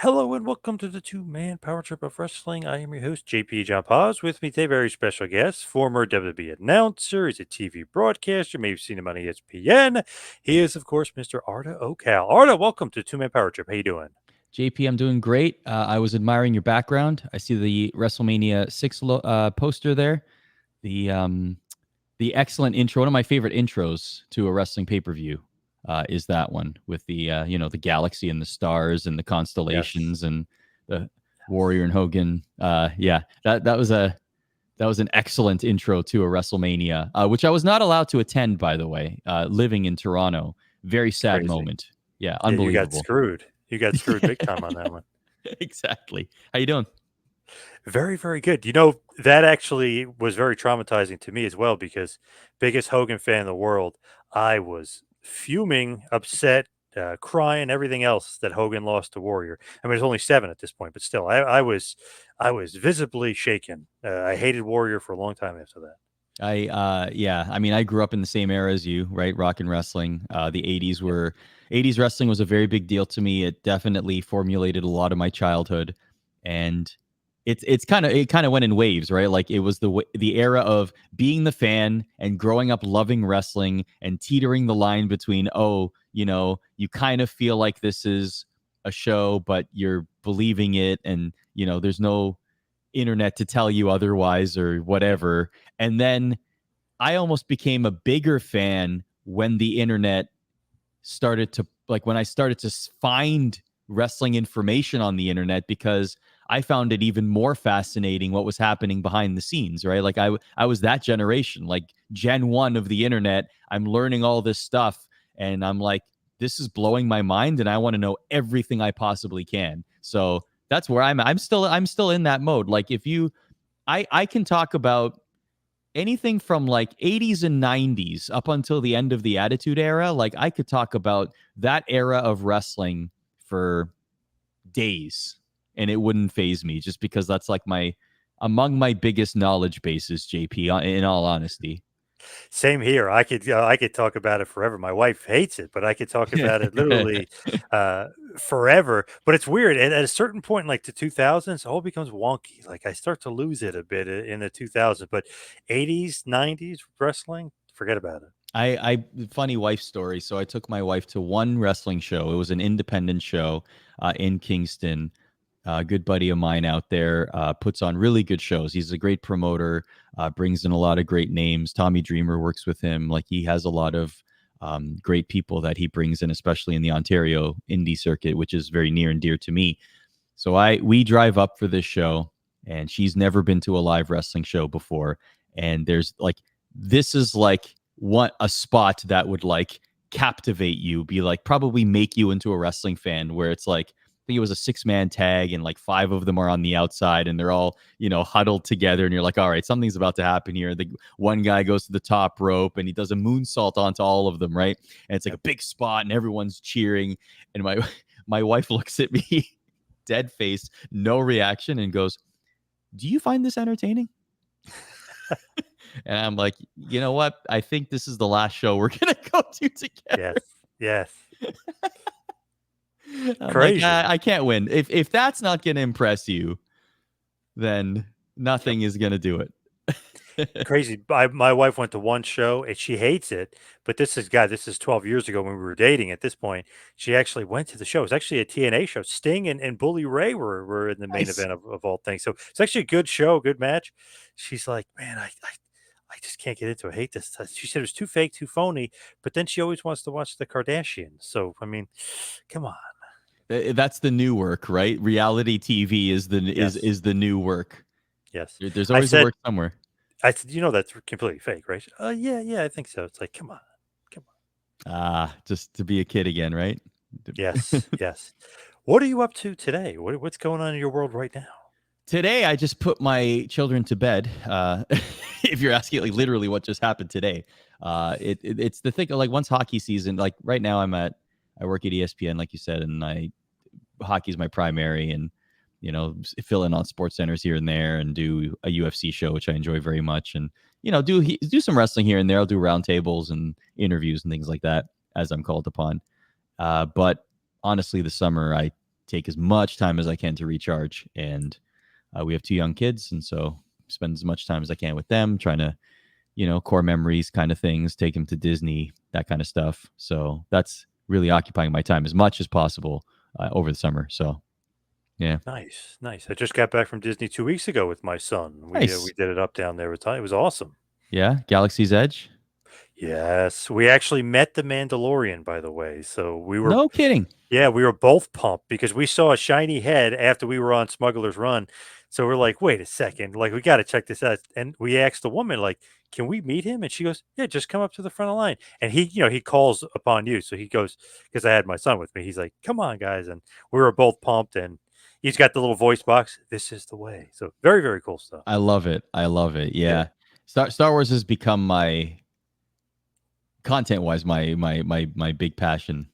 Hello and welcome to the two-man power trip of wrestling. I am your host, JP John Poz. With me today, very special guest, former WWE announcer. He's a TV broadcaster. Maybe you've seen him on ESPN. He is, of course, Mr. Arda Ocal. Arda, welcome to Two-Man Power Trip. How you doing? JP, I'm doing great. I was admiring your background. I see the WrestleMania 6 poster there. The um, the excellent intro. One of my favorite intros to a wrestling pay-per-view is that one with the galaxy and the stars and the Yes. constellations and the Warrior and Hogan. Yeah, that was an excellent intro to a WrestleMania, which I was not allowed to attend, by the way. Living in Toronto, very sad Crazy. moment. Yeah, Yeah, you got unbelievable. screwed. You got screwed big time on that one. Exactly. How you doing? Very, very good. You know, that actually was very traumatizing to me as well because biggest Hogan fan in the world, I was fuming, upset, crying, everything else that Hogan lost to Warrior. I mean, there's only 7 at this point, but still, I was visibly shaken. I hated Warrior for a long time after that. Yeah, I mean, I grew up in the same era as you, right? Rock and wrestling. The 80s wrestling was a very big deal to me. It definitely formulated a lot of my childhood, and it kind of went in waves, right? Like it was the era of being the fan and growing up loving wrestling and teetering the line between, oh, you kind of feel like this is a show, but you're believing it, and there's no internet to tell you otherwise or whatever. And then I almost became a bigger fan when the internet started to, like, when I started to find wrestling information on the internet, because I found it even more fascinating what was happening behind the scenes, right? Like I was that generation, like Gen 1 of the internet. I'm learning all this stuff and I'm like, this is blowing my mind and I want to know everything I possibly can. So that's where I'm still in that mode. Like if you I can talk about anything from like 80s and 90s up until the end of the Attitude Era. Like I could talk about that era of wrestling for days and it wouldn't phase me, just because that's like my among my biggest knowledge bases, JP, in all honesty. Same here. I could talk about it forever. My wife hates it, but I could talk about it literally uh, forever. But it's weird. At a certain point, like the 2000s, it all becomes wonky. Like I start to lose it a bit in the 2000s. But 80s, 90s wrestling, forget about it. I funny wife story. So I took my wife to one wrestling show. It was an independent show in Kingston. A good buddy of mine out there puts on really good shows. He's a great promoter, brings in a lot of great names. Tommy Dreamer works with him. Like he has a lot of great people that he brings in, especially in the Ontario indie circuit, which is very near and dear to me. So we drive up for this show, and she's never been to a live wrestling show before. And there's like this is like what a spot that would like captivate you, be like probably make you into a wrestling fan, where it's like I think it was a 6-man tag and like 5 of them are on the outside and they're all, huddled together and you're like, all right, something's about to happen here. The one guy goes to the top rope and he does a moonsault onto all of them, right? And it's like a Yep. big spot and everyone's cheering. And my my wife looks at me, dead face, no reaction, and goes, "Do you find this entertaining?" And I'm like, you know what? I think this is the last show we're gonna go to Yes. together. Yes. I'm like, Crazy. I can't win. If that's not gonna impress you, then Yep. nothing is gonna do it. Crazy. My wife went to one show and she hates it, but this is 12 years ago when we were dating at this point. She actually went to the show. It was actually a TNA show. Sting and Bully Ray were in the main Nice. event of all things. So it's actually a good show, good match. She's like, man, I just can't get into it. I hate this. She said it was too fake, too phony, but then she always wants to watch the Kardashians. So, I mean, come on. That's the new work, right? Reality TV is the is Yes. is the new work. Yes. There's I always a said, work somewhere. you know, that's completely fake, right? Yeah, yeah, I think so. It's like, come on. Come on. Just to be a kid again, right? Yes, yes. What are you up to today? What's going on in your world right now? Today, I just put my children to bed. If you're asking, like literally what just happened today, it's the thing. Like once hockey season, like right now, I work at ESPN, like you said, and hockey's my primary, and fill in on sports centers here and there, and do a UFC show, which I enjoy very much, and do some wrestling here and there. I'll do roundtables and interviews and things like that as I'm called upon. But honestly, the summer I take as much time as I can to recharge. And we have 2 young kids, and so spend as much time as I can with them, trying to, core memories kind of things, take them to Disney, that kind of stuff. So that's really occupying my time as much as possible over the summer. So yeah, Nice, nice. I just got back from Disney 2 weeks ago with my son. We nice. did it up down there. It was awesome. Yeah, Galaxy's Edge. Yes, we actually met the Mandalorian, by the way. So No kidding. we were both pumped because we saw a shiny head after we were on Smuggler's Run. So we're like, wait a second, like we got to check this out. And we asked the woman, like, can we meet him? And she goes, yeah, just come up to the front of the line. And he calls upon you. So he goes, because I had my son with me. He's like, come on, guys. And we were both pumped. And he's got the little voice box. This is the way. So very, very cool stuff. I love it. I love it. Yeah. Yeah. Star Wars has become my content wise my big passion.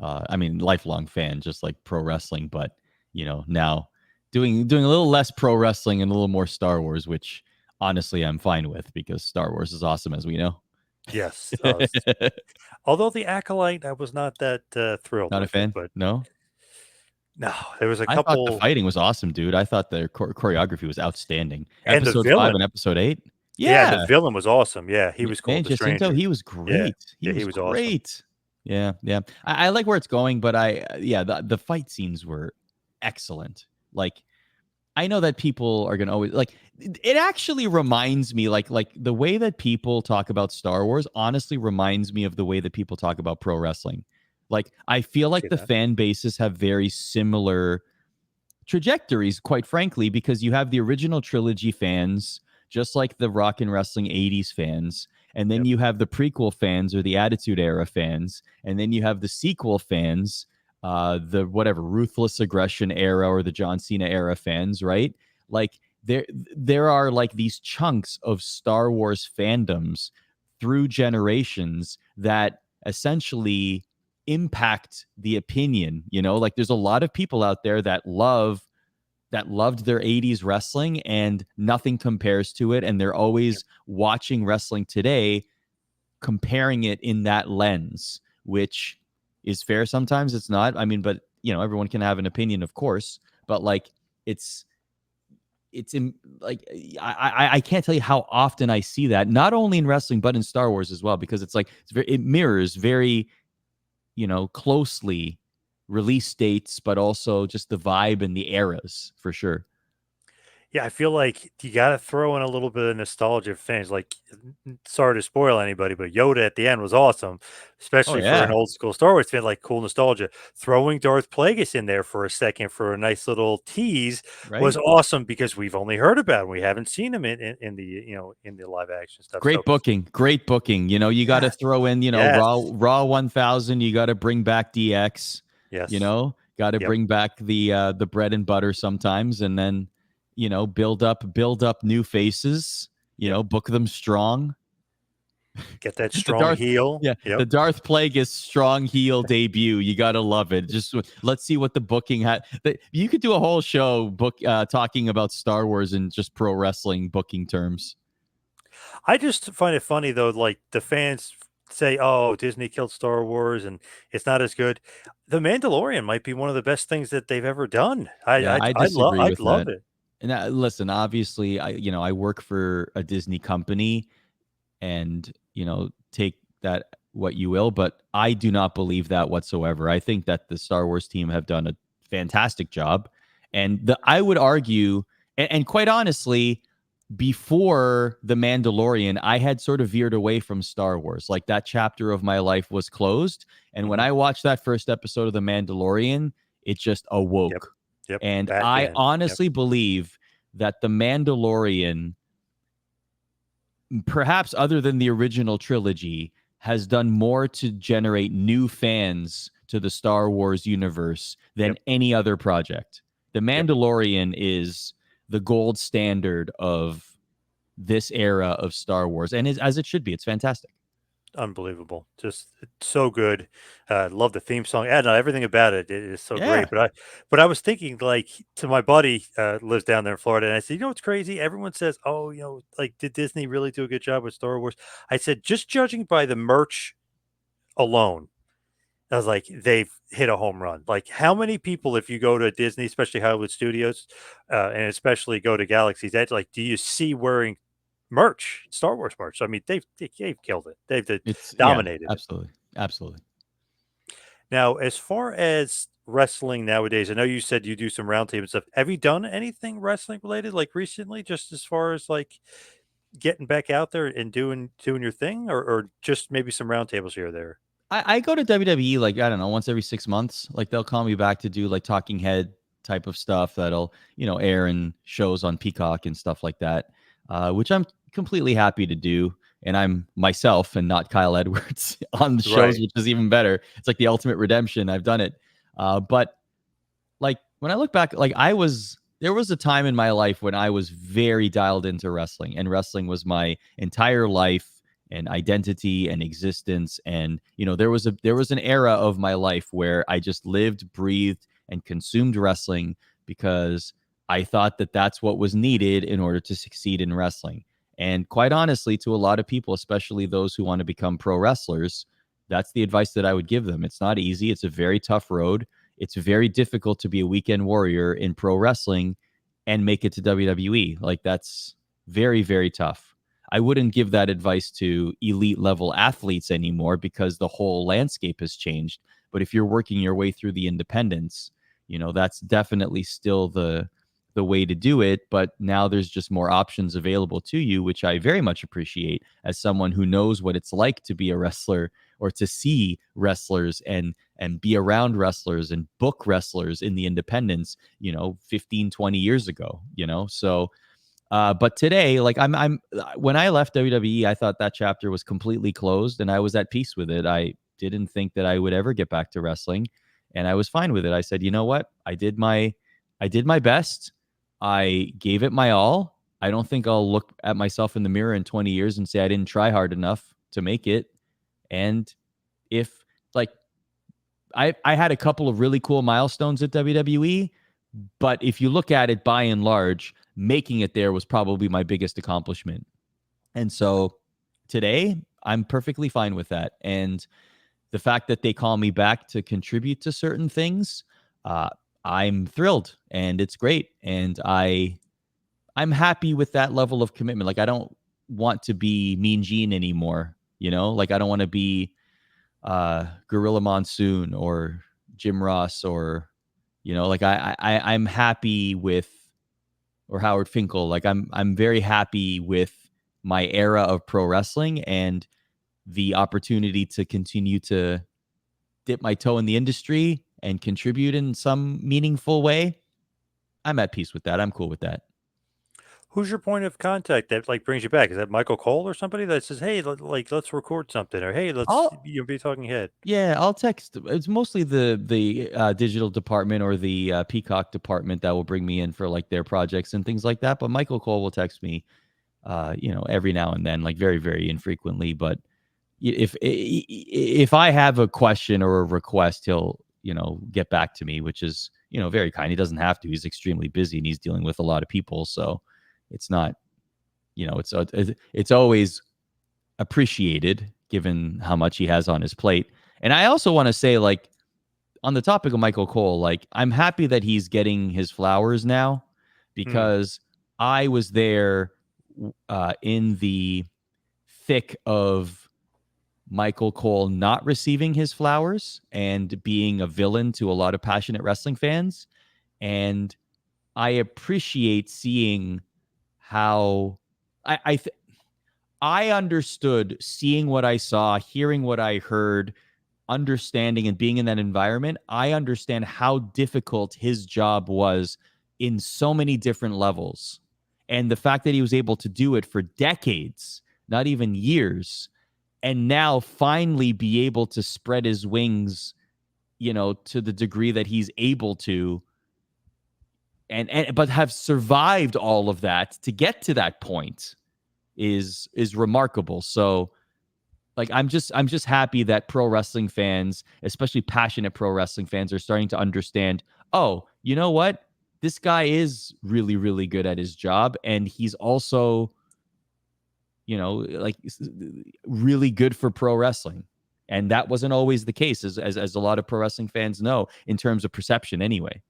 I mean, lifelong fan, just like pro wrestling, but now doing a little less pro wrestling and a little more Star Wars, which honestly I'm fine with because Star Wars is awesome, as we know. Yes. Although the Acolyte, I was not that thrilled Not a with it, fan? but No? no, there was a I thought the couple, fighting was awesome, dude. I thought the choreography was outstanding. and the Episode 5 and villain. episode 8. Yeah, and the Yeah. villain was awesome. Yeah, he was cool. Man, The Jacinto, stranger. he was Yeah, great. He yeah, he was was awesome. great. Yeah, yeah. I like where it's going, but the fight scenes were excellent. Like, I know that people are gonna always like. It actually reminds me, like the way that people talk about Star Wars. Honestly, reminds me of the way that people talk about pro wrestling. Like, I feel like See the that? fan bases have very similar trajectories, quite frankly, because you have the original trilogy fans, just like the rock and wrestling 80s fans. And then Yep. you have the prequel fans or the Attitude Era fans. And then you have the sequel fans, the whatever, Ruthless Aggression era or the John Cena era fans, right? Like there are like these chunks of Star Wars fandoms through generations that essentially impact the opinion. Like there's a lot of people out there that loved their 80s wrestling and nothing compares to it, and they're Yep. always watching wrestling today comparing it in that lens, which is fair. Sometimes it's not. I mean, but everyone can have an opinion, of course, but like it's like I can't tell you how often I see that, not only in wrestling but in Star Wars as well, because it's like it mirrors very closely release dates, but also just the vibe and the eras for sure. Yeah, I feel like you got to throw in a little bit of nostalgia for fans. Like, sorry to spoil anybody, but Yoda at the end was awesome, Oh especially for an yeah, old school Star Wars fan. Like, cool nostalgia. Throwing Darth Plagueis in there for a second for a nice little tease was right. awesome because we've only heard about him. We haven't seen him in the in the live action stuff. So Great booking, great booking. You got to yes, throw in, yes, Raw 1000. You got to bring back DX. yes, Got to yep, bring back the bread and butter sometimes, and then build up new faces. yep. Book them strong. Get that The strong Darth, heel. yeah, Yep. the Darth Plagueis strong heel debut. You gotta love it. Just let's see what the booking had. You could do a whole show talking about Star Wars and just pro wrestling booking terms. I just find it funny though, like the fans say, "Oh, Disney killed Star Wars and it's not as good." The Mandalorian might be one of the best things that they've ever done. Yeah, I disagree I'd with love that. it. And listen, obviously, I work for a Disney company, and take that what you will, but I do not believe that whatsoever. I think that the Star Wars team have done a fantastic job, and I would argue, and quite honestly, before the Mandalorian, I had sort of veered away from Star Wars. Like that chapter of my life was closed, and when Mhm. I watched that first episode of the Mandalorian, it just Yep. awoke. Yep. And Back I in. Yep. honestly believe that the Mandalorian, perhaps other than the original trilogy, has done more to generate new fans to the Star Wars universe than Yep. any other project. The Yep. Mandalorian is the gold standard of this era of Star Wars, and as it should be. It's fantastic. Unbelievable. Just it's so good. Love the theme song. And everything about it is so Yeah, great. But I was thinking like to my buddy lives down there in Florida, and I said, you know what's crazy? Everyone says, oh, like did Disney really do a good job with Star Wars? I said, just judging by the merch alone, I was like, they've hit a home run. Like, how many people, if you go to Disney, especially Hollywood Studios, and especially go to Galaxy's Edge, like, do you see wearing merch, Star Wars merch? I mean, they've killed it. They've It's yeah, dominated it. absolutely, absolutely. Now, as far as wrestling nowadays, I know you said you do some roundtable stuff. Have you done anything wrestling related, like recently, just as far as like getting back out there and doing your thing, or just maybe some roundtables here or there? I go to WWE like I don't know once every 6 months. Like they'll call me back to do like talking head type of stuff that'll air in shows on Peacock and stuff like that, which I'm completely happy to do. And I'm myself and not Kyle Edwards on the shows, Right, which is even better. It's like the ultimate redemption. I've done it, but like when I look back, like there was a time in my life when I was very dialed into wrestling, and wrestling was my entire life and identity and existence. And there was an era of my life where I just lived, breathed, and consumed wrestling because I thought that that's what was needed in order to succeed in wrestling. And quite honestly, to a lot of people, especially those who want to become pro wrestlers, that's the advice that I would give them. It's not easy. It's a very tough road. It's very difficult to be a weekend warrior in pro wrestling and make it to WWE. Like that's very, very tough. I wouldn't give that advice to elite level athletes anymore because the whole landscape has changed. But if you're working your way through the independents, that's definitely still the way to do it. But now there's just more options available to you, which I very much appreciate as someone who knows what it's like to be a wrestler or to see wrestlers and be around wrestlers and book wrestlers in the independents 15, 20 years ago. So but today, like I'm when I left WWE, I thought that chapter was completely closed and I was at peace with it. I didn't think that I would ever get back to wrestling, and I was fine with it. I said, you know what? I did my best. I gave it my all. I don't think I'll look at myself in the mirror in 20 years and say I didn't try hard enough to make it. And if like I had a couple of really cool milestones at WWE, but if you look at it by and large, making it there was probably my biggest accomplishment. And so today, I'm perfectly fine with that. And the fact that they call me back to contribute to certain things, uh, I'm thrilled and it's great. And I'm happy with that level of commitment. Like I don't want to be Mean Gene anymore. Like I don't want to be Gorilla Monsoon or Jim Ross or like I'm happy with or Howard Finkel. Like I'm very happy with my era of pro wrestling and the opportunity to continue to dip my toe in the industry and contribute in some meaningful way. I'm at peace with that. I'm cool with that. who's your point of contact that like brings you back? Is that Michael Cole or somebody that says, "Hey, like let's record something," or "Hey, let's I'll be talking head"? Yeah, I'll text. It's mostly the digital department or the Peacock department that will bring me in for like their projects and things like that. But Michael Cole will text me, every now and then, like very very infrequently. But if I have a question or a request, he'll get back to me, which is very kind. He doesn't have to. He's extremely busy and he's dealing with a lot of people, so it's not it's always appreciated given how much he has on his plate. And I also want to say, like, on the topic of Michael Cole, like, I'm happy that he's getting his flowers now Hmm. because I was there in the thick of Michael Cole not receiving his flowers and being a villain to a lot of passionate wrestling fans. And I appreciate seeing how I understood seeing what I saw, hearing what I heard, understanding and being in that environment. I understand how difficult his job was in so many different levels. And the fact that he was able to do it for decades, not even years, and now finally be able to spread his wings, to the degree that he's able to, and but have survived all of that to get to that point is remarkable. So like I'm just happy that pro wrestling fans, especially passionate pro wrestling fans, are starting to understand, oh, you know what? This guy is really, really good at his job. And he's also, like really good for pro wrestling. And that wasn't always the case, as a lot of pro wrestling fans know, in terms of perception anyway.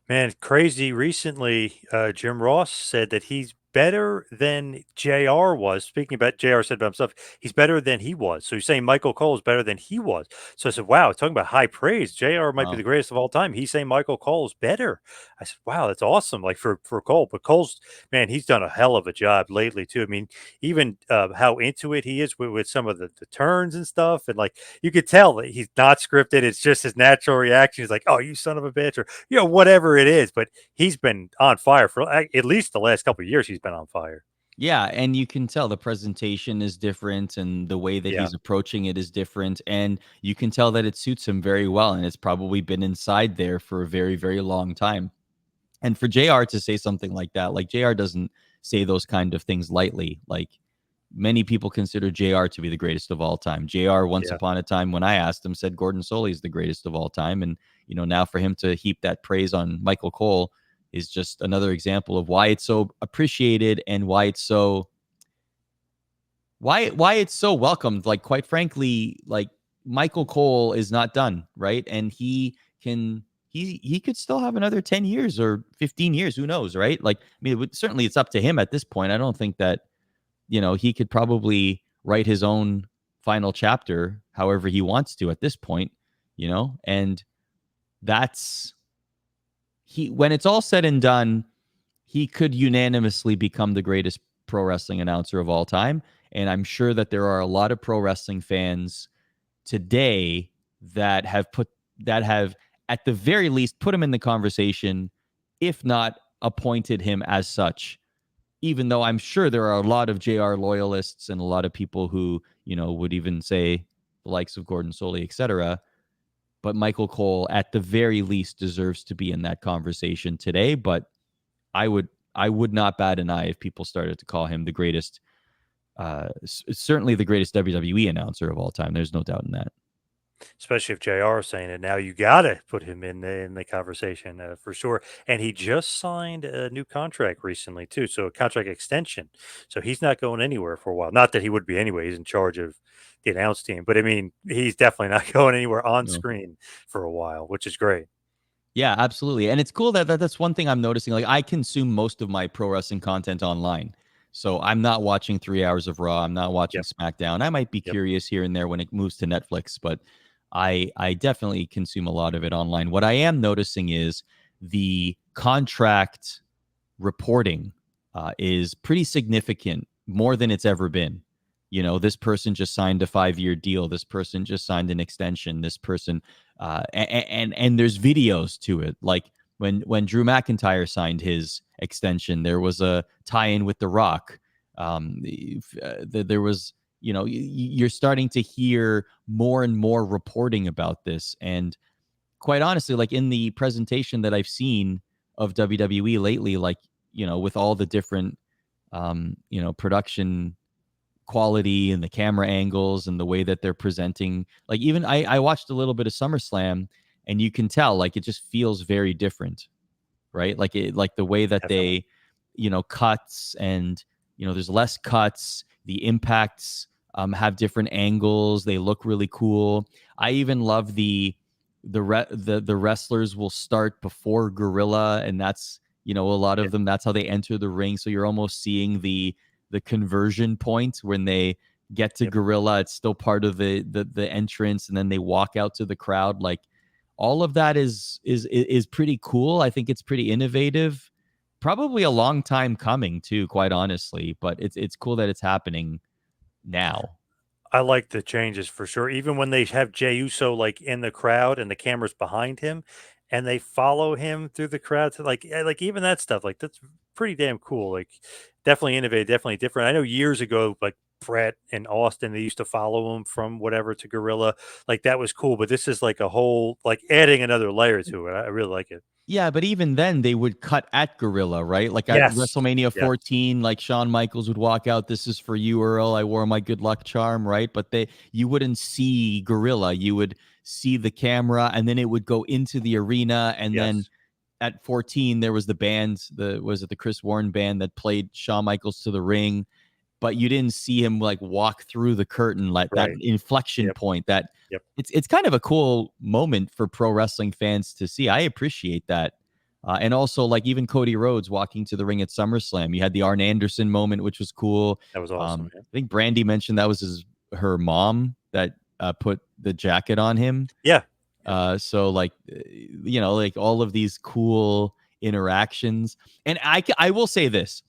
Man, crazy. Recently, Jim Ross said that he's better than JR was. Speaking about JR said about himself, he's better than he was. So he's saying Michael Cole is better than he was. So I said, wow, talking about high praise. JR might be Wow. the greatest of all time. He's saying Michael Cole is better. I said, wow, that's awesome. Like for Cole, but Cole's, man, he's done a hell of a job lately too. I mean, even how into it he is with some of the turns and stuff. And like, you could tell that he's not scripted. It's just his natural reaction. He's like, oh, you son of a bitch, or whatever it is. But he's been on fire for at least the last couple of years. He's been on fire. Yeah, and you can tell the presentation is different and the way that Yeah, he's approaching it is different, and you can tell that it suits him very well, and it's probably been inside there for a very, very long time. And for JR to say something like that, like JR doesn't say those kind of things lightly. Like many people consider JR to be the greatest of all time. JR, once yeah. upon a time, when I asked him, said Gordon Solie is the greatest of all time. And, now for him to heap that praise on Michael Cole is just another example of why it's so appreciated and why it's so welcomed. Like, quite frankly, like Michael Cole is not done, right? And he could still have another 10 years or 15 years, who knows, right? Like, I mean, certainly it's up to him at this point. I don't think that he could probably write his own final chapter however he wants to at this point, and that's when it's all said and done, he could unanimously become the greatest pro wrestling announcer of all time. And I'm sure that there are a lot of pro wrestling fans today that have at the very least put him in the conversation, if not appointed him as such, even though I'm sure there are a lot of JR loyalists and a lot of people who, would even say the likes of Gordon Solie, etc. But Michael Cole, at the very least, deserves to be in that conversation today. But I would I would not bat an eye if people started to call him the greatest, certainly the greatest WWE announcer of all time. There's no doubt in that. Especially if JR is saying it now, you got to put him in the conversation for sure. And he just signed a new contract recently too, so a contract extension. So he's not going anywhere for a while. Not that he would be anyway. He's in charge of the announce team, but I mean, he's definitely not going anywhere on No. screen for a while, which is great. Yeah, absolutely. And it's cool that's one thing I'm noticing. Like, I consume most of my pro wrestling content online. So I'm not watching 3 hours of Raw. I'm not watching Yep. SmackDown. I might be Yep. curious here and there when it moves to Netflix, but I definitely consume a lot of it online. What I am noticing is the contract reporting is pretty significant, more than it's ever been. This person just signed a 5-year deal. This person just signed an extension. This person, and there's videos to it. Like when Drew McIntyre signed his extension, there was a tie-in with The Rock. There was, you're starting to hear more and more reporting about this, and quite honestly, like in the presentation that I've seen of WWE lately, like, with all the different, production quality and the camera angles and the way that they're presenting, like even I watched a little bit of SummerSlam, and you can tell like it just feels very different, right? Like the way that Definitely. they, cuts and, there's less cuts. The impacts have different angles. They look really cool. I even love the wrestlers will start before Gorilla, and that's, a lot Yeah. of them. That's how they enter the ring. So you're almost seeing the conversion point when they get to Yep. Gorilla. It's still part of the entrance, and then they walk out to the crowd. Like, all of that is pretty cool. I think it's pretty innovative. Probably a long time coming too, quite honestly. But it's cool that it's happening now. I like the changes for sure. Even when they have Jey Uso like in the crowd and the camera's behind him, and they follow him through the crowd to like even that stuff like that's pretty damn cool. Like definitely innovative, definitely different. I know years ago, like Brett and Austin, they used to follow him from whatever to Gorilla. Like that was cool, but this is like a whole like adding another layer to it. I really like it. Yeah, but even then they would cut at Gorilla, right? Like at Yes. WrestleMania Yes. 14, like Shawn Michaels would walk out, "This is for you, Earl. I wore my good luck charm," right? But you wouldn't see Gorilla. You would see the camera, and then it would go into the arena, and then Yes. at 14 there was the band, the was it the Chris Warren band that played Shawn Michaels to the ring. but you didn't see him like walk through the curtain, like that Right. inflection Yep. point. That Yep. it's kind of a cool moment for pro wrestling fans to see. I appreciate that. And also, like even Cody Rhodes walking to the ring at SummerSlam, you had the Arn Anderson moment, which was cool. That was awesome. I think Brandy mentioned that was her mom that put the jacket on him. Yeah. Yep. So like, like all of these cool interactions. And I will say this,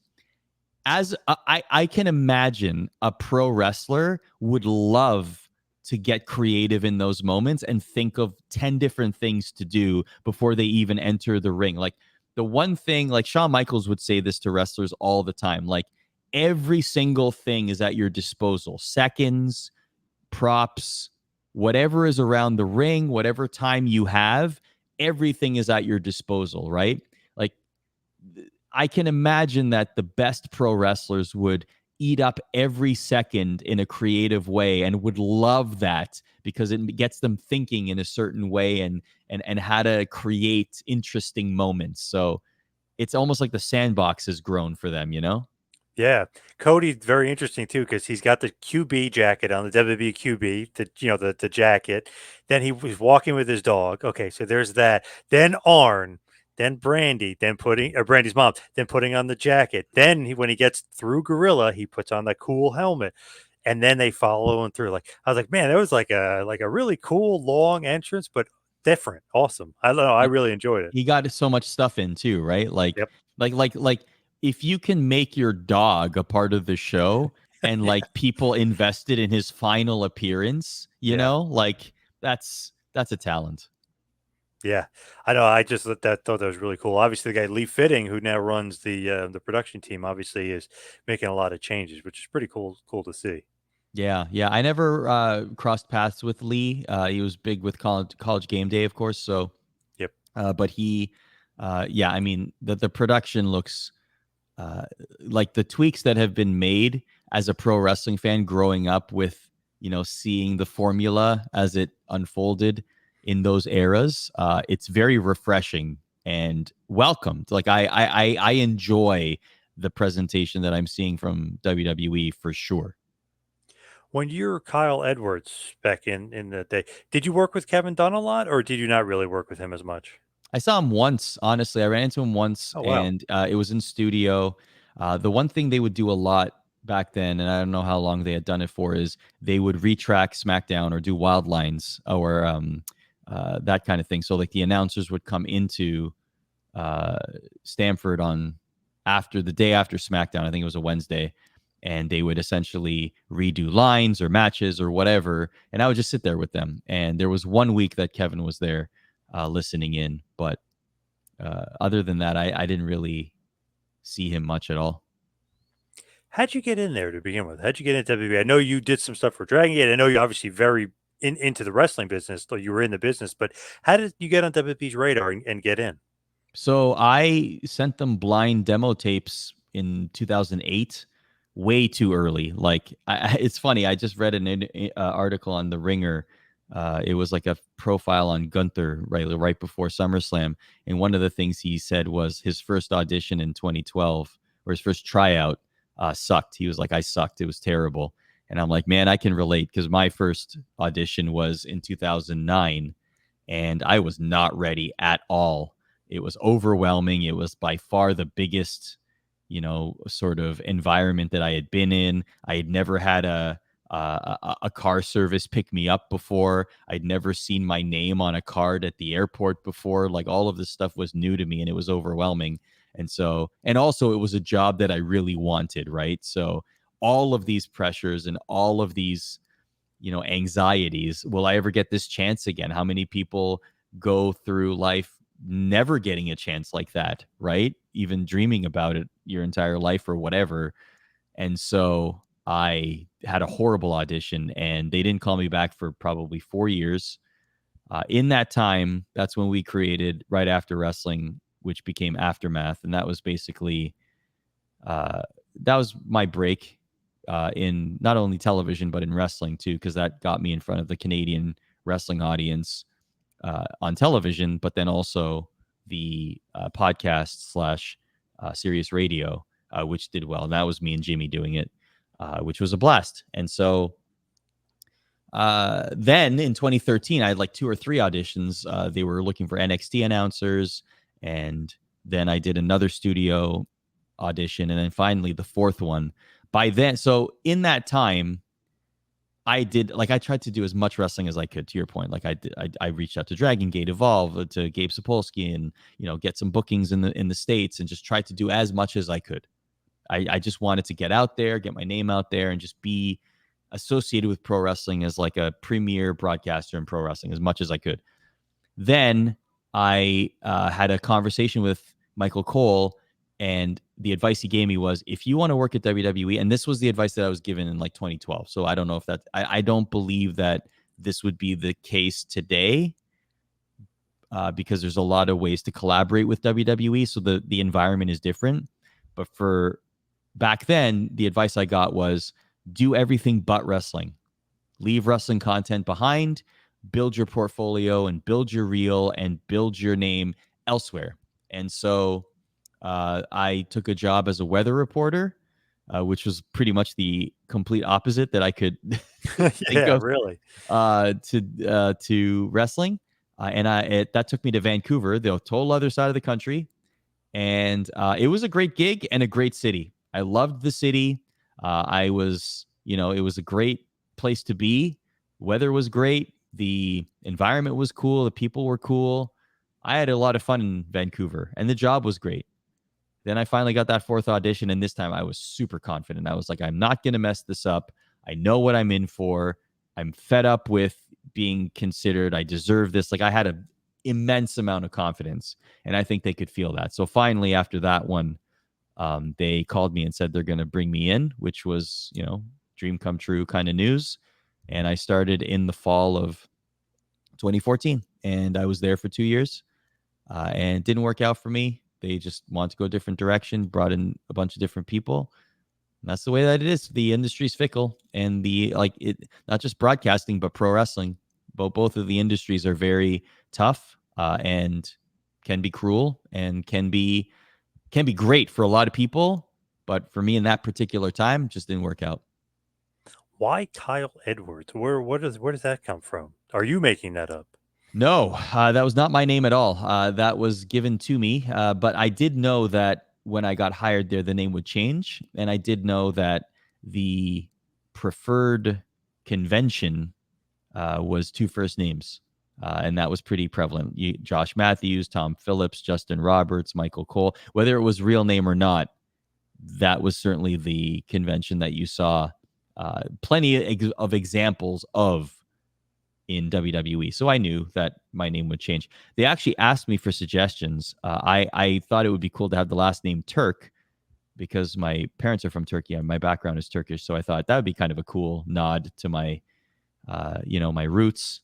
as I can imagine a pro wrestler would love to get creative in those moments and think of 10 different things to do before they even enter the ring. Like the one thing, like Shawn Michaels would say this to wrestlers all the time, like every single thing is at your disposal. Seconds, props, whatever is around the ring, whatever time you have, everything is at your disposal, right? Like I can imagine that the best pro wrestlers would eat up every second in a creative way and would love that because it gets them thinking in a certain way and how to create interesting moments. So it's almost like the sandbox has grown for them, you know? Yeah, Cody's very interesting too because he's got the QB jacket on, the WWE QB, the jacket. Then he was walking with his dog. Okay, so there's that. Then Arn, then Brandy, then Brandy's mom, then putting on the jacket. Then when he gets through Gorilla, he puts on the cool helmet, and then they follow him through. Like I was like, man, that was like a really cool long entrance, but different, awesome. I don't know, I really enjoyed it. He got so much stuff in too, right? Like, Yep. like if you can make your dog a part of the show and Yeah. like people invested in his final appearance, Yeah. like that's a talent. Yeah, I know. I just thought that was really cool. Obviously, the guy Lee Fitting, who now runs the production team, obviously is making a lot of changes, which is pretty cool. Cool to see. Yeah, yeah. I never crossed paths with Lee. He was big with college game day, of course. So, Yep. but he, yeah. I mean, the production looks uh, like the tweaks that have been made as a pro wrestling fan growing up with seeing the formula as it unfolded in those eras. It's very refreshing and welcomed. Like I enjoy the presentation that I'm seeing from WWE for sure. When you're Kyle Edwards back in the day, did you work with Kevin Dunn a lot, or did you not really work with him as much? I saw him once, honestly. I ran into him once, Oh wow. and it was in studio. The one thing they would do a lot back then, and I don't know how long they had done it for, is they would retrack SmackDown or do wild lines or that kind of thing. So, like, the announcers would come into uh, Stamford on after the day after SmackDown. I think it was a Wednesday, and they would essentially redo lines or matches or whatever. And I would just sit there with them. And there was one week that Kevin was there listening in, but other than that, I didn't really see him much at all. How'd you get in there to begin with? How'd you get into WWE? I know you did some stuff for Dragon Gate. I know you're obviously very into the wrestling business, though you were in the business. But how did you get on WWE's radar and get in? So I sent them blind demo tapes in 2008, way too early. Like it's funny. I just read an article on the Ringer. It was like a profile on Gunther right before SummerSlam, and one of the things he said was his first audition in 2012 or his first tryout sucked. He was like, "I sucked. It was terrible." And I'm like, "Man, I can relate because my first audition was in 2009, and I was not ready at all. It was overwhelming. It was by far the biggest, sort of environment that I had been in. I had never had a car service pick me up before. I'd never seen my name on a card at the airport before. Like all of this stuff was new to me and it was overwhelming. And also it was a job that I really wanted, right? So all of these pressures and all of these anxieties. Will I ever get this chance again? How many people go through life never getting a chance like that, right? Even dreaming about it your entire life or whatever. And so I had a horrible audition and they didn't call me back for probably 4 years. In that time, that's when we created Right After Wrestling, which became Aftermath. And that was basically uh, that was my break in not only television but in wrestling too, because that got me in front of the Canadian wrestling audience on television, but then also the podcast slash Sirius Radio, which did well. And that was me and Jimmy doing it. which was a blast. And so then in 2013, I had like 2 or 3 auditions. They were looking for NXT announcers, and then I did another studio audition, and then finally the 4th one. By then, so in that time, I tried to do as much wrestling as I could. To your point, like I reached out to Dragon Gate, Evolve, to Gabe Sapolsky, and get some bookings in the States, and just tried to do as much as I could. I just wanted to get out there, get my name out there, and just be associated with pro wrestling as like a premier broadcaster in pro wrestling as much as I could. Then I had a conversation with Michael Cole, and the advice he gave me was, if you want to work at WWE, and this was the advice that I was given in like 2012. So I don't know if that, I don't believe that this would be the case today, because there's a lot of ways to collaborate with WWE. So the environment is different. But for back then, the advice I got was, do everything but wrestling. Leave wrestling content behind, build your portfolio and build your reel and build your name elsewhere. And so I took a job as a weather reporter, which was pretty much the complete opposite that I could think Yeah, of really. to wrestling. And that took me to Vancouver, the total other side of the country. And it was a great gig and a great city. I loved the city. I was, it was a great place to be. Weather was great. The environment was cool. The people were cool. I had a lot of fun in Vancouver, and the job was great. Then I finally got that 4th audition, and this time I was super confident. I was like, I'm not going to mess this up. I know what I'm in for. I'm fed up with being considered. I deserve this. Like, I had an immense amount of confidence, and I think they could feel that. So finally, after that one, they called me and said they're going to bring me in, which was, dream come true kind of news. And I started in the fall of 2014, and I was there for 2 years, and it didn't work out for me. They just wanted to go a different direction, brought in a bunch of different people. And that's the way that it is. The industry's fickle, and not just broadcasting, but pro wrestling. Both of the industries are very tough, and can be cruel, and can be great for a lot of people. But for me in that particular time, just didn't work out. Why Kyle Edwards? Where does that come from? Are you making that up? No, that was not my name at all. That was given to me. But I did know that when I got hired there, the name would change. And I did know that the preferred convention was 2 first names. And that was pretty prevalent. Josh Matthews, Tom Phillips, Justin Roberts, Michael Cole. Whether it was real name or not, that was certainly the convention that you saw plenty of examples of in WWE. So I knew that my name would change. They actually asked me for suggestions. I thought it would be cool to have the last name Turk, because my parents are from Turkey and my background is Turkish. So I thought that would be kind of a cool nod to my, my roots.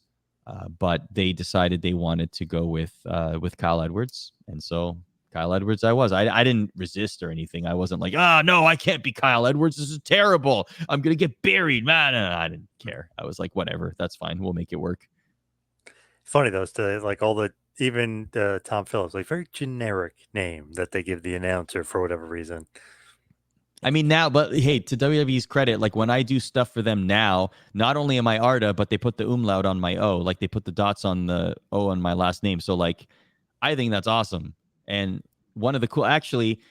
But they decided they wanted to go with Kyle Edwards. And so Kyle Edwards I didn't resist or anything. I wasn't like, no, I can't be Kyle Edwards. This is terrible. I'm going to get buried, man. And I didn't care. I was like, whatever, that's fine. We'll make it work. Funny though, to like all the even Tom Phillips, like very generic name that they give the announcer for whatever reason. I mean, now, but hey, to WWE's credit, like when I do stuff for them now, not only am I Arda, but they put the umlaut on my O, like they put the dots on the O on my last name. So like, I think that's awesome. And one of the cool, actually,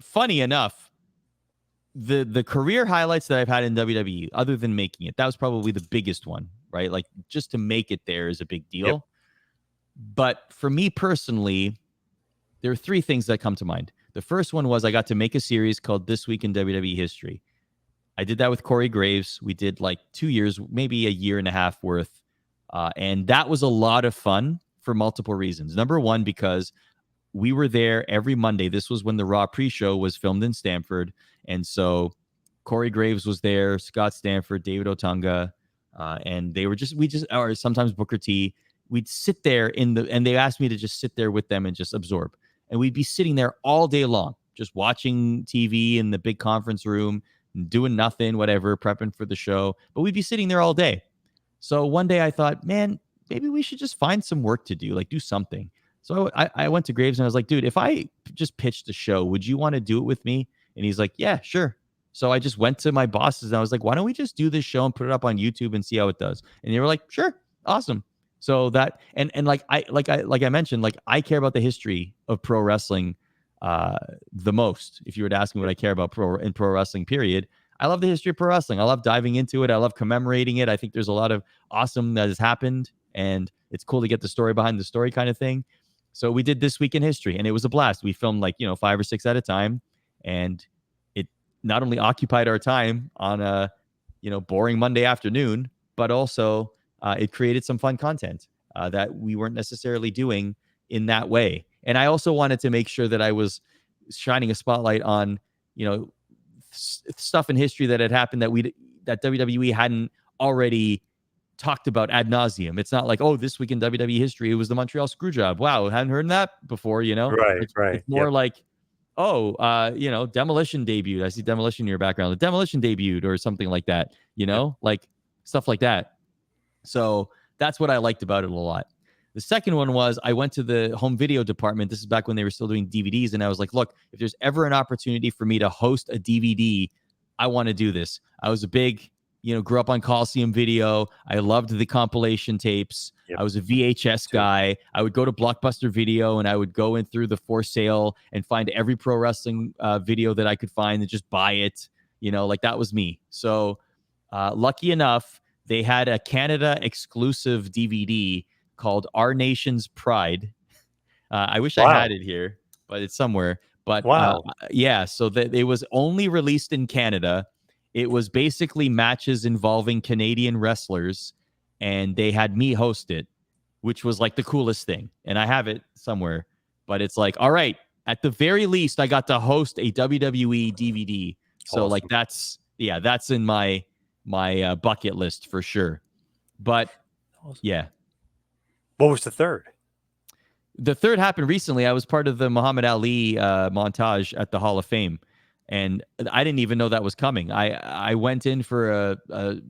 funny enough, the career highlights that I've had in WWE, other than making it, that was probably the biggest one, right? Like just to make it there is a big deal. Yep. But for me personally, there are 3 things that come to mind. The first one was I got to make a series called This Week in WWE History. I did that with Corey Graves. We did like 2 years, maybe a year and a half worth. And that was a lot of fun for multiple reasons. Number one, because we were there every Monday. This was when the Raw pre-show was filmed in Stamford. And so Corey Graves was there, Scott Stanford, David Otunga, and they were or sometimes Booker T. We'd sit there and they asked me to just sit there with them and just absorb. And we'd be sitting there all day long, just watching TV in the big conference room, doing nothing, whatever, prepping for the show. But we'd be sitting there all day. So one day I thought, man, maybe we should just find some work to do, like do something. So I went to Graves and I was like, dude, if I just pitched a show, would you want to do it with me? And he's like, yeah, sure. So I just went to my bosses and I was like, why don't we just do this show and put it up on YouTube and see how it does? And they were like, sure, awesome. So that and like I mentioned, like I care about the history of pro wrestling the most. If you were to ask me what I care about pro wrestling, period, I love the history of pro wrestling. I love diving into it. I love commemorating it. I think there's a lot of awesome that has happened, and it's cool to get the story behind the story kind of thing. So we did This Week in History, and it was a blast. We filmed like 5 or 6 at a time, and it not only occupied our time on a boring Monday afternoon, but also it created some fun content that we weren't necessarily doing in that way. And I also wanted to make sure that I was shining a spotlight on stuff in history that had happened that WWE hadn't already talked about ad nauseum. It's not like, oh, This Week in WWE history, it was the Montreal Screwjob. Wow, hadn't heard that before. Right, right. It's more Yep. like, oh, Demolition debuted. I see Demolition in your background. The Demolition debuted or something like that. Yep. Like stuff like that. So that's what I liked about it a lot. The second one was I went to the home video department. This is back when they were still doing DVDs. And I was like, look, if there's ever an opportunity for me to host a DVD, I want to do this. I was a big, grew up on Coliseum Video. I loved the compilation tapes. Yep. I was a VHS guy. I would go to Blockbuster Video and I would go in through the for sale and find every pro wrestling video that I could find and just buy it. Like that was me. So lucky enough, they had a Canada exclusive DVD called Our Nation's Pride. I wish I Wow. had it here, but it's somewhere. But Wow. yeah, so that it was only released in Canada. It was basically matches involving Canadian wrestlers, and they had me host it, which was like the coolest thing. And I have it somewhere, but it's like, all right, at the very least, I got to host a WWE DVD. So like Awesome. that's in my bucket list for sure. But Awesome. yeah, What was the third? the third happened recently. I was part of the Muhammad Ali montage at the Hall of Fame, and I didn't even know that was coming. I went in for a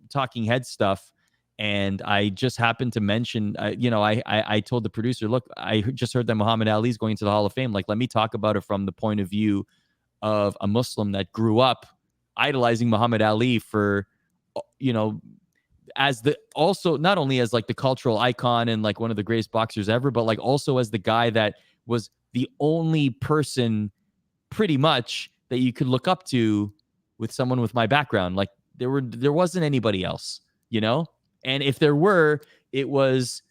talking head stuff, and I just happened to mention, I told the producer, look, I just heard that Muhammad Ali is going to the Hall of Fame. Like, let me talk about it from the point of view of a Muslim that grew up idolizing Muhammad Ali for, you know, as the also not only as like the cultural icon and like one of the greatest boxers ever, but like also as the guy that was the only person pretty much that you could look up to with someone with my background. Like there wasn't anybody else, And if there were, it was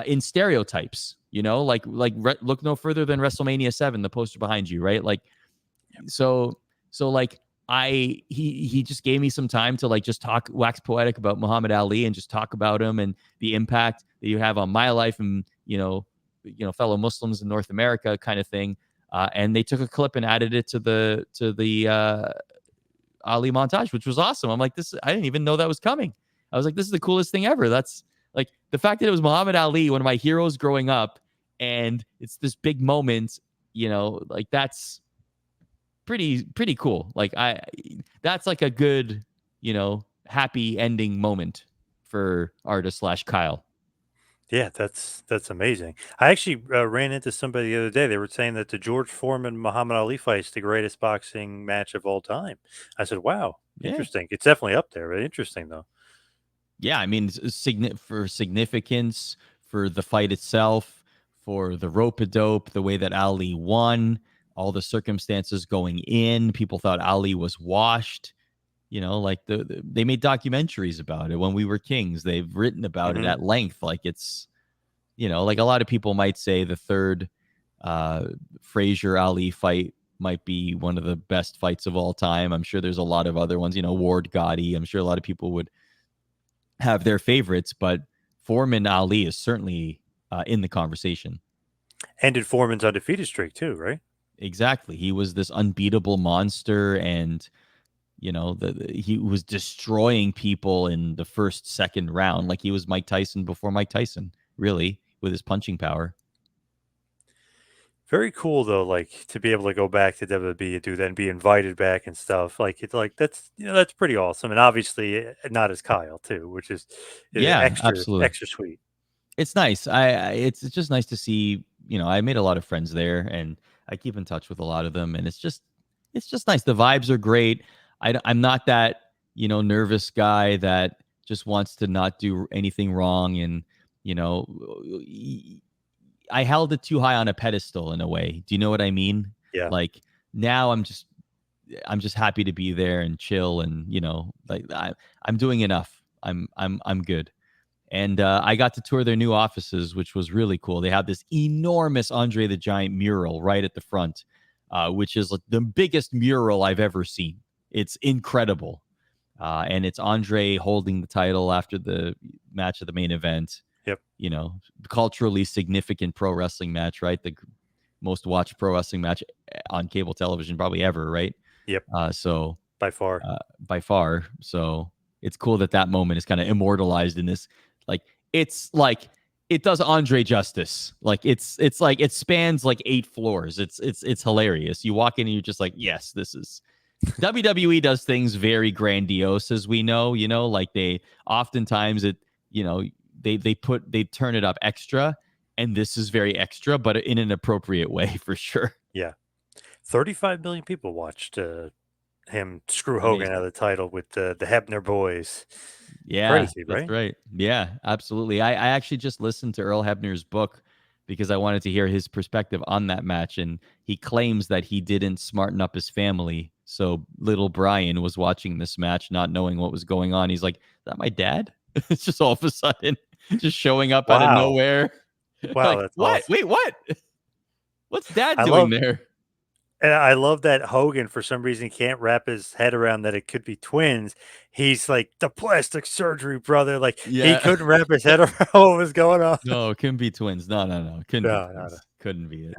in stereotypes, look no further than WrestleMania 7, the poster behind you, right? Like so like he just gave me some time to like just talk wax poetic about Muhammad Ali and just talk about him and the impact that you have on my life and fellow Muslims in North America kind of thing. And they took a clip and added it to the Ali montage, which was awesome. I'm like, I didn't even know that was coming. I was like, this is the coolest thing ever. That's like the fact that it was Muhammad Ali, one of my heroes growing up, and it's this big moment, like that's pretty cool. Like that's like a good, happy ending moment for Arda/Kyle. Yeah, that's amazing. I actually ran into somebody the other day. They were saying that the George Foreman Muhammad Ali fight is the greatest boxing match of all time. I said, "Wow, Yeah. interesting. It's definitely up there. But interesting though." Yeah, I mean, for significance, for the fight itself, for the rope-a-dope, the way that Ali won, all the circumstances going in, people thought Ali was washed. Like they made documentaries about it when we were kings. They've written about it Hmm. at length. Like it's, like a lot of people might say the third Frazier Ali fight might be one of the best fights of all time. I'm sure there's a lot of other ones, Ward Gotti. I'm sure a lot of people would have their favorites, but Foreman Ali is certainly in the conversation. Ended Foreman's undefeated streak too, right? Exactly. He was this unbeatable monster, and he was destroying people in the first, second round. Like he was Mike Tyson before Mike Tyson, really, with his punching power. Very cool though, like to be able to go back to WWE and do that and be invited back and stuff. Like it's like that's pretty awesome. And obviously not as Kyle too, which is Yeah, extra absolutely. extra sweet. It's nice. It's just nice to see. I made a lot of friends there, and I keep in touch with a lot of them, and it's just nice. The vibes are great. I'm not that, nervous guy that just wants to not do anything wrong. And, you know, I held it too high on a pedestal in a way. Do you know what I mean? Yeah. Like now I'm just happy to be there and chill, and like I'm doing enough. I'm good. And I got to tour their new offices, which was really cool. They have this enormous Andre the Giant mural right at the front, which is like the biggest mural I've ever seen. It's incredible. And it's Andre holding the title after the match of the main event. Yep. Culturally significant pro wrestling match, right? The most watched pro wrestling match on cable television probably ever, right? Yep. So By far. by far. So it's cool that that moment is kind of immortalized in this. Like it's like it does Andre justice. Like it's like it spans like 8 floors. It's hilarious. You walk in and you're just like, yes, this is WWE does things very grandiose, as we know. Like they oftentimes you know, they turn it up extra, and this is very extra, but in an appropriate way for sure. Yeah. 35 million people watched him screw Hogan out Amazing. of the title with the Hebner boys. Yeah, Crazy, that's right? right. Yeah, absolutely. I actually just listened to Earl Hebner's book because I wanted to hear his perspective on that match. And he claims that he didn't smarten up his family. So little Brian was watching this match, not knowing what was going on. He's like, is that my dad? It's just all of a sudden just showing up out of Wow. nowhere. Wow, Like, that's what? awesome. Wait, what? What's dad I doing love there? and I love that Hogan, for some reason, can't wrap his head around that it could be twins. He's like, "The plastic surgery, brother." Like, he Yeah. couldn't wrap his head around what was going on. No, it couldn't be twins. No, no, no. It couldn't be No, no, no. twins. Couldn't be it.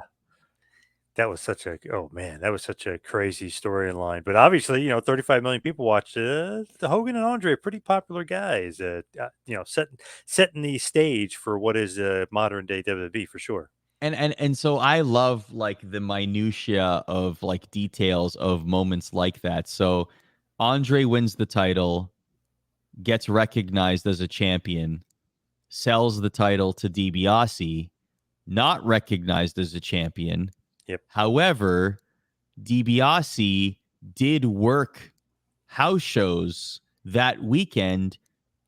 That was such a oh, man, that was such a crazy storyline. But obviously, 35 million people watched it. The Hogan and Andre are pretty popular guys, setting the stage for what is modern day WWE for sure. And so I love like the minutia of like details of moments like that. So Andre wins the title, gets recognized as a champion, sells the title to DiBiase, not recognized as a champion. Yep, However, DiBiase did work house shows that weekend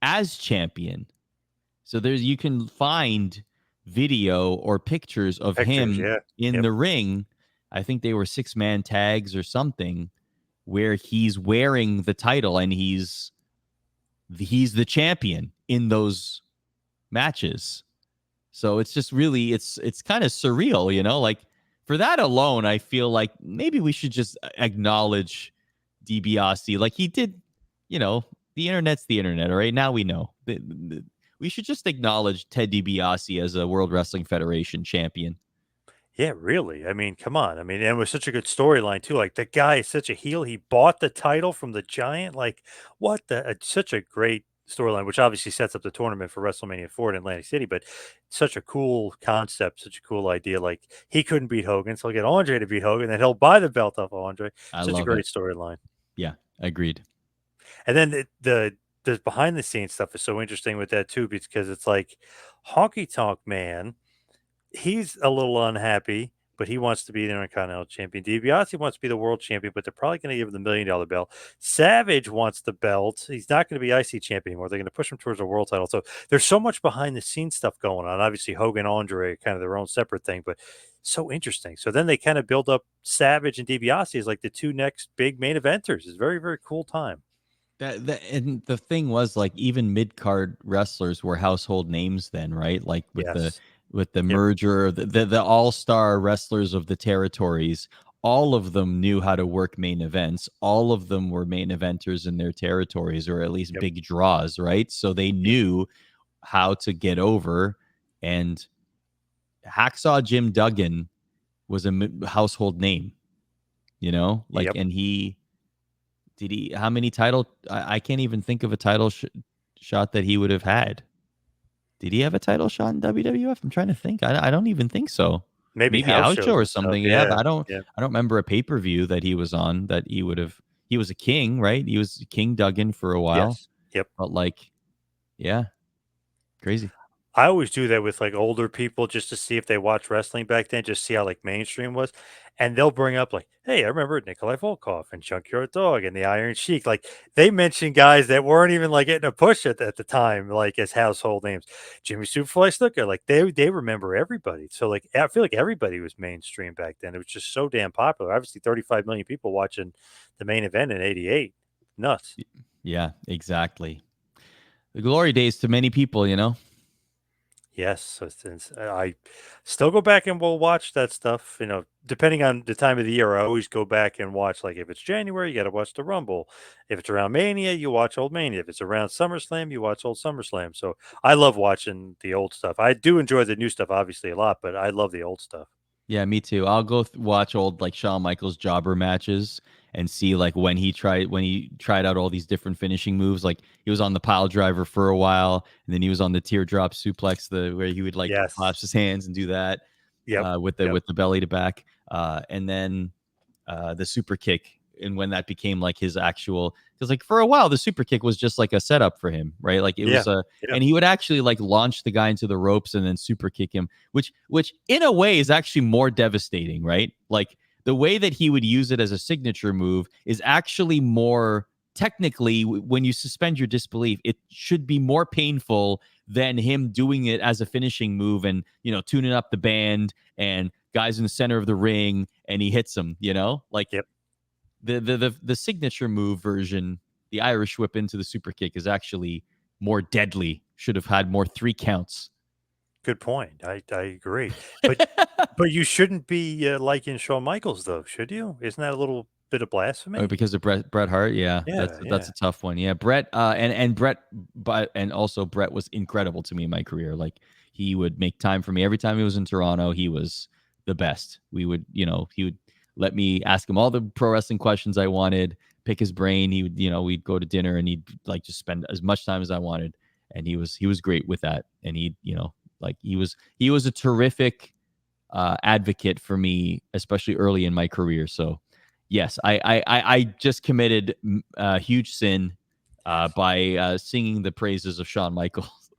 as champion. So there's you can find video or pictures of pictures, him yeah. in Yep, the ring. I think they were 6-man tags or something where he's wearing the title and he's the champion in those matches. So it's just really it's kind of surreal, like for that alone I feel like maybe we should just acknowledge DiBiase like he did, you know, the internet's the internet, all right? Now we know. We should just acknowledge Ted DiBiase as a World Wrestling Federation champion. yeah, really. I mean, come on. I mean, and it was such a good storyline too. Like, the guy is such a heel. He bought the title from the Giant. Like, what the? Such a great storyline, which obviously sets up the tournament for WrestleMania 4 in Atlantic City. But such a cool concept, such a cool idea. Like, he couldn't beat Hogan, so he'll get Andre to beat Hogan, then he'll buy the belt off of Andre. I Such a love it. great storyline. Yeah, agreed. And then the behind the scenes stuff is so interesting with that too, because it's like Honky Tonk Man, he's a little unhappy, but he wants to be the Intercontinental Champion. DiBiase wants to be the World Champion, but they're probably going to give him the $1 million belt. Savage wants the belt. He's not going to be IC Champion anymore. They're going to push him towards a world title. So there's so much behind the scenes stuff going on. Obviously, Hogan, Andre, kind of their own separate thing, but so interesting. So then they kind of build up Savage and DiBiase as like the two next big main eventers. It's very, very cool time. And the thing was like even mid card wrestlers were household names then, right? Like Yes. with the Yep. merger, the all star wrestlers of the territories, all of them knew how to work main events. All of them were main eventers in their territories, or at least Yep. big draws, right? So they Yep. knew how to get over. And Hacksaw Jim Duggan was a household name, like, Yep. and how many title? I can't even think of a title shot that he would have had. Did he have a title shot in WWF? I'm trying to think. I don't even think so. Maybe Maybe a house house show shows or and stuff. something. Yeah, but Yeah. I don't. Yeah. I don't remember a pay per view that he was on that he would have. He was a king, right? He was King Duggan for a while, Yes. Yep. but like, yeah, crazy. I always do that with like older people just to see if they watched wrestling back then, just see how like mainstream was. And they'll bring up like, hey, I remember Nikolai Volkov and Junkyard Dog and the Iron Sheik. Like they mentioned guys that weren't even like getting a push at the time, like as household names. Jimmy Superfly Snuka, like they remember everybody. So like I feel like everybody was mainstream back then. It was just so damn popular. Obviously 35 million people watching the main event in 88. Nuts. Yeah, exactly. The glory days to many people, you know. Yes, so since I still go back and will watch that stuff, depending on the time of the year, I always go back and watch. Like if it's January, you got to watch the Rumble. If it's around Mania, you watch Old Mania. If it's around SummerSlam, you watch Old SummerSlam. So I love watching the old stuff. I do enjoy the new stuff, obviously, a lot, but I love the old stuff. Yeah, me too. I'll go watch old like Shawn Michaels jobber matches and see like when he tried out all these different finishing moves. Like he was on the pile driver for a while, and then he was on the teardrop suplex, the where he would like Yes. collapse his hands and do that Yep. with the Yep. belly to back, and then the super kick. And when that became like his actual, because like for a while the super kick was just like a setup for him, right? Like it Yeah. was a, Yeah. and he would actually like launch the guy into the ropes and then super kick him, which in a way is actually more devastating, right? Like the way that he would use it as a signature move is actually more technically, when you suspend your disbelief, it should be more painful than him doing it as a finishing move and tuning up the band and guys in the center of the ring and he hits them, like Yep. the signature move version, the Irish whip into the super kick, is actually more deadly. Should have had more 3 counts. Good point. I agree. But you shouldn't be liking Shawn Michaels, though, should you? Isn't that a little bit of Oh, blasphemy? because of Bret Hart, yeah, Yeah. that's Yeah. a tough one. Yeah, Bret, and Bret, but and also Bret was incredible to me in my career. Like he would make time for me every time he was in Toronto. He was the best. We would, he would let me ask him all the pro wrestling questions I wanted, pick his brain. He would, we'd go to dinner and he'd like just spend as much time as I wanted, and he was great with that. And he, like he was a terrific advocate for me, especially early in my career. So yes, I just committed a huge sin by singing the praises of Shawn Michaels.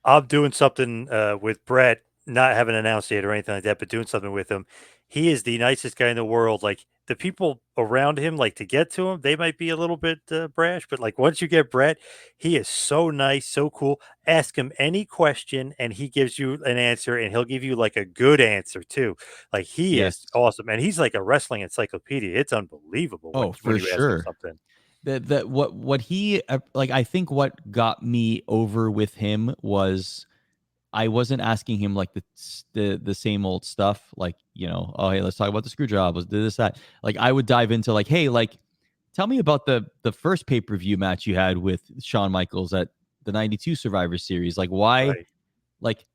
I'm doing something with Brett, not having announced it or anything like that, but doing something with him. He is the nicest guy in the world. Like the people around him, like to get to him, they might be a little bit brash, but like once you get Brett, he is so nice, so cool. Ask him any question and he gives you an answer and he'll give you like a good answer too. Like he is Yes. awesome. And he's like a wrestling encyclopedia. It's unbelievable Oh, when for you ask him sure. something. That what he like. I think what got me over with him was I wasn't asking him like the same old stuff, like oh hey, let's talk about the screw job, let's do this that. Like I would dive into like, hey, like tell me about the first pay-per-view match you had with Shawn Michaels at the '92 Survivor Series. Like why? Right. Like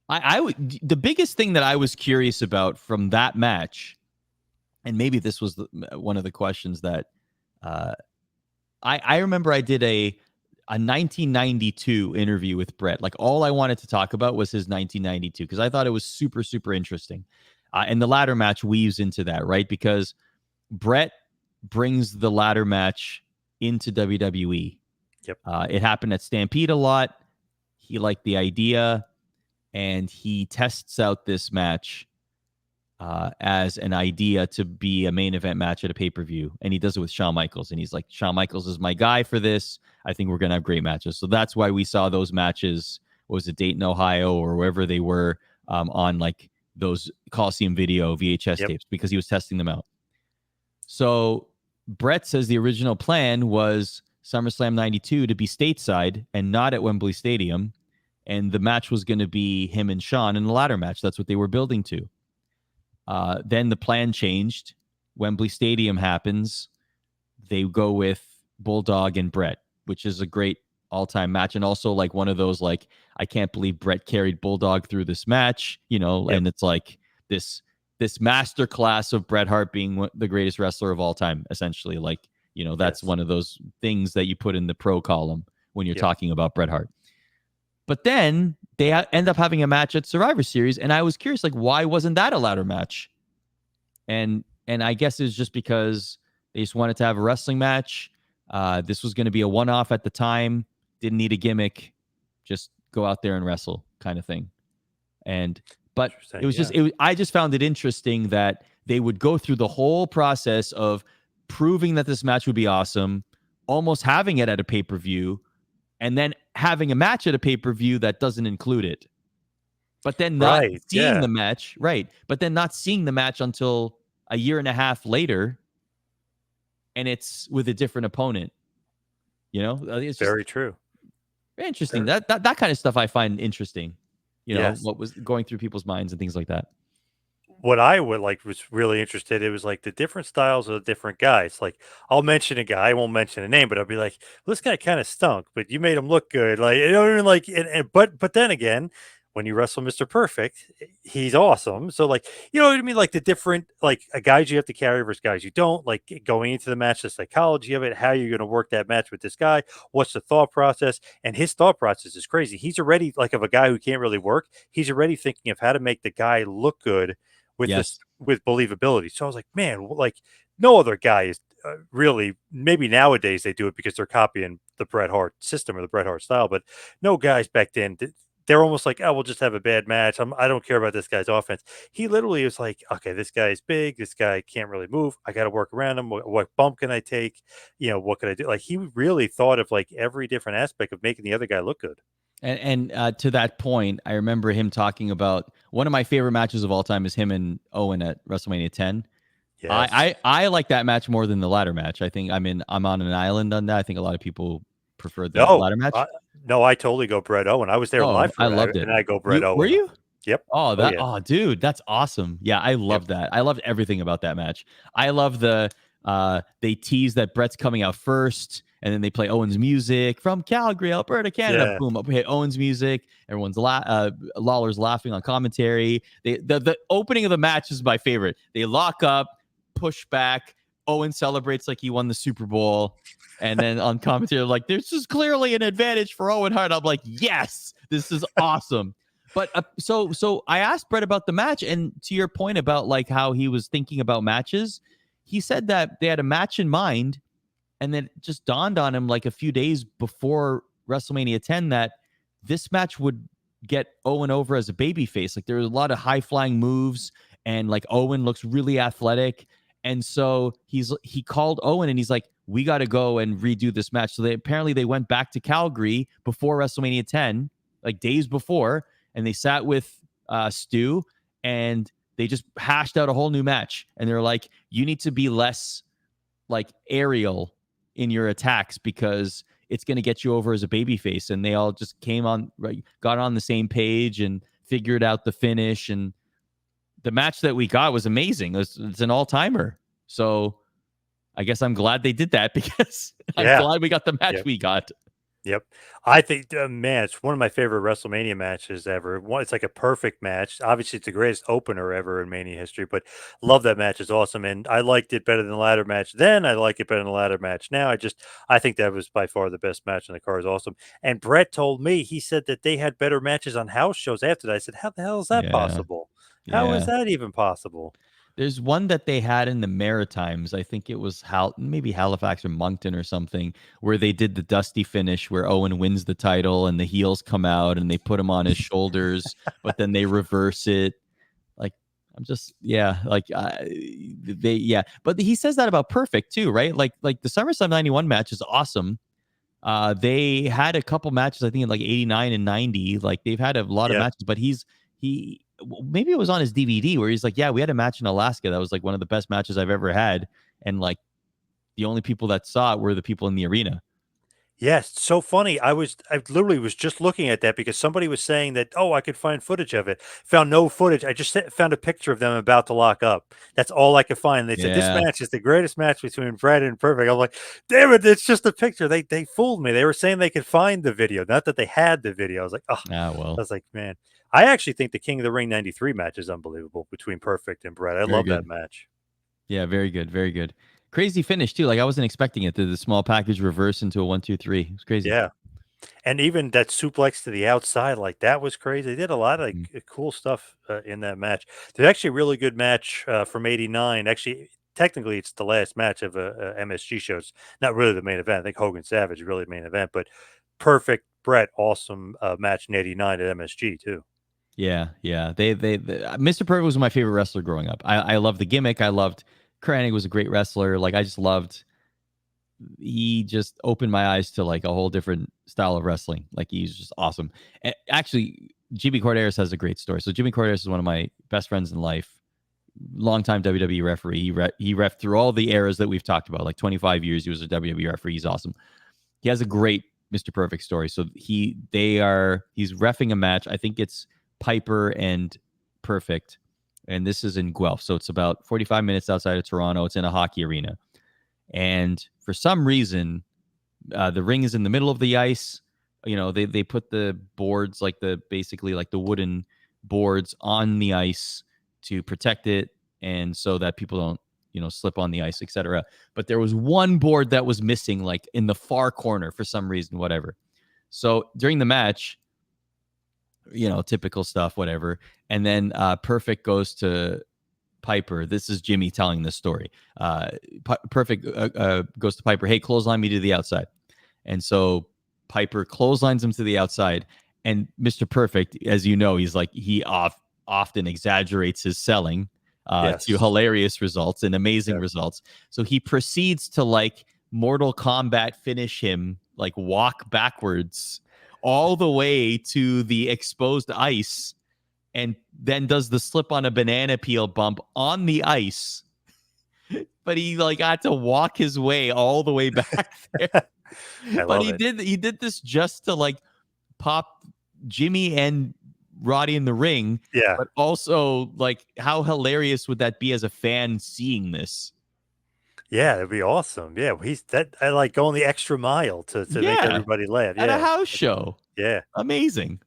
I would, the biggest thing that I was curious about from that match, and maybe this was one of the questions that uh, I remember I did a 1992 interview with Brett. Like all I wanted to talk about was his 1992 because I thought it was super super interesting, and the ladder match weaves into that, right? Because Brett brings the ladder match into WWE. Yep. It happened at Stampede a lot. He liked the idea, and he tests out this match as an idea to be a main event match at a pay per view. And he does it with Shawn Michaels. And he's like, Shawn Michaels is my guy for this. I think we're going to have great matches. So that's why we saw those matches. What was it, Dayton, Ohio, or wherever they were on like those Coliseum video VHS Yep. tapes because he was testing them out. So Brett says the original plan was SummerSlam 92 to be stateside and not at Wembley Stadium. And the match was going to be him and Shawn in the ladder match. That's what they were building to. Then the plan changed. Wembley Stadium happens. They go with Bulldog and Brett, which is a great all-time match, and also like one of those like I can't believe Brett carried Bulldog through this match, Yep. and it's like this master class of Bret Hart being the greatest wrestler of all time, essentially. Like that's Yes. one of those things that you put in the pro column when you're Yep. talking about Bret Hart. But then they end up having a match at Survivor Series, and I was curious, like, why wasn't that a ladder match? And I guess it's just because they just wanted to have a wrestling match. This was going to be a one-off at the time. Didn't need a gimmick. Just go out there and wrestle kind of thing. And but it Interesting. was Yeah. just I just found it interesting that they would go through the whole process of proving that this match would be awesome, almost having it at a pay-per-view, and then having a match at a pay-per-view that doesn't include it. But then not Right. seeing Yeah. the match, right? But then not seeing the match until a year and a half later, and it's with a different opponent. It's just Very true. interesting. Very, That kind of stuff I find interesting. yes. What was going through people's minds and things like that. What I would like was really interested. It was like the different styles of the different guys. Like I'll mention a guy, I won't mention a name, but I'll be like, well, this guy kind of stunk, but you made him look good. Like you know, what I mean? Like, but then again, when you wrestle Mr. Perfect, he's awesome. So like, you know what I mean? Like the different like guys you have to carry versus guys you don't. Like going into the match, the psychology of it, how you're going to work that match with this guy, what's the thought process, and his thought process is crazy. He's already like of a guy who can't really work. He's already thinking of how to make the guy look good with this Yes. with believability. So I was like, man, like no other guy is really. Maybe nowadays they do it because they're copying the Bret Hart system or the Bret Hart style, but no guys back then. They're almost like, oh, we'll just have a bad match. I don't care about this guy's offense. He literally was like, okay, this guy's big. This guy can't really move. I got to work around him. What bump can I take? You know, what can I do? Like he really thought of like every different aspect of making the other guy look good. And to that point, I remember him talking about one of my favorite matches of all time is him and Owen at WrestleMania 10. Yes. I like that match more than the ladder match. I think I'm on an island on that. I think a lot of people prefer the No, ladder match. no, I totally go Bret Owen. I was there Oh, live I for it, loved it. and I go Bret You were Owen. you? Yep. Oh, Oh yeah. dude, that's awesome. Yeah, I Yep. love that. I loved everything about that match. I love they tease that Brett's coming out first, and then they play Owen's music from Calgary, Alberta, Canada. Yeah. Boom, up hit Owen's music. Everyone's Lawler's laughing on commentary. The opening of the match is my favorite. They lock up, push back. Owen celebrates like he won the Super Bowl. And then on commentary, like, this is clearly an advantage for Owen Hart. I'm like, yes, this is awesome. But so I asked Brett about the match, and to your point about like how he was thinking about matches, he said that they had a match in mind, and then it just dawned on him like a few days before WrestleMania 10 that this match would get Owen over as a babyface. Like there was a lot of high flying moves, and like Owen looks really athletic, and so he called Owen and he's like, we got to go and redo this match. So they went back to Calgary before WrestleMania 10, like days before, and they sat with Stu and they just hashed out a whole new match. And they're like, you need to be less like aerial in your attacks because it's going to get you over as a babyface. And they all just got on the same page and figured out the finish. And the match that we got was amazing. It's an all timer. So I guess I'm glad they did that because I'm Yeah. glad we got the match Yep. we got. Yep. I think, man, it's one of my favorite WrestleMania matches ever. It's like a perfect match. Obviously, it's the greatest opener ever in Mania history, but love that match. Is awesome. And I liked it better than the ladder match then. I like it better than the ladder match now. I think that was by far the best match in the card. Is awesome. And Brett told me, he said that they had better matches on house shows after that. I said, how the hell is that Yeah. possible? How is Yeah. that even possible? There's one that they had in the Maritimes. I think it was maybe Halifax or Moncton or something, where they did the dusty finish where Owen wins the title and the heels come out and they put him on his shoulders, but then they reverse it. Like I'm just like But he says that about Perfect too, right? Like the SummerSlam '91 match is awesome. They had a couple matches, I think in like '89 and '90. Like they've had a lot of Yeah. matches, but maybe it was on his DVD where he's like, yeah, we had a match in Alaska that was like one of the best matches I've ever had, and like the only people that saw it were the people in the arena. Yes, so funny. I literally was just looking at that because somebody was saying that, oh, I could find footage of it. Found no footage. I just found a picture of them about to lock up. That's all I could find. They said this Yeah. match is the greatest match between Brad and Perfect. I'm like, damn it, it's just a picture. They fooled me. They were saying they could find the video, not that they had the video. I was like, oh, Ah, I well, was like, man, I actually think the King of the Ring '93 match is unbelievable between Perfect and Brad. I very love that good. match. Yeah, very good, very good. Crazy finish too. Like I wasn't expecting it. The small package reverse into a 1-2-3. It's crazy. Yeah. And even that suplex to the outside, like that was crazy. They did a lot of Mhm. cool stuff in that match. There's actually a really good match from '89. Actually, technically, it's the last match of a MSG show. It's not really the main event. I think Hogan Savage is really the main event, but perfect Brett, awesome match in '89 at MSG too. Yeah, yeah. Mr. Perfect was my favorite wrestler growing up. I loved the gimmick. I loved Kranich was a great wrestler. Like I just loved. He just opened my eyes to like a whole different style of wrestling. Like he's just awesome. And actually, Jimmy Corderas has a great story. So Jimmy Corderas is one of my best friends in life. Longtime WWE referee. He ref through all the eras that we've talked about, like 25 years. He was a WWE referee. He's awesome. He has a great Mr. Perfect story. So he's reffing a match. I think it's Piper and Perfect, and this is in Guelph. So it's about 45 minutes outside of Toronto. It's in a hockey arena, and for some reason, the ring is in the middle of the ice. You know, they put the boards like basically like the wooden boards on the ice to protect it, and so that people don't slip on the ice, etc. But there was one board that was missing, like in the far corner for some reason, whatever. So during the match, typical stuff, whatever. And then Perfect goes to Piper. This is Jimmy telling this story. Perfect goes to Piper. Hey, clothesline me to the outside. And so Piper clotheslines him to the outside. And Mr. Perfect, as you know, he often exaggerates his selling to Yes. hilarious results and amazing Yep. results. So he proceeds to like Mortal Kombat finish him, like walk backwards all the way to the exposed ice, and then does the slip on a banana peel bump on the ice. But he like had to walk his way all the way back there. I But love it. he did this just to like pop Jimmy and Roddy in the ring. Yeah. But also, like, how hilarious would that be as a fan seeing this? Yeah, it'd be awesome. Yeah, he's that I like going the extra mile to make Yeah, everybody laugh. at a Yeah. house show. Yeah. Amazing.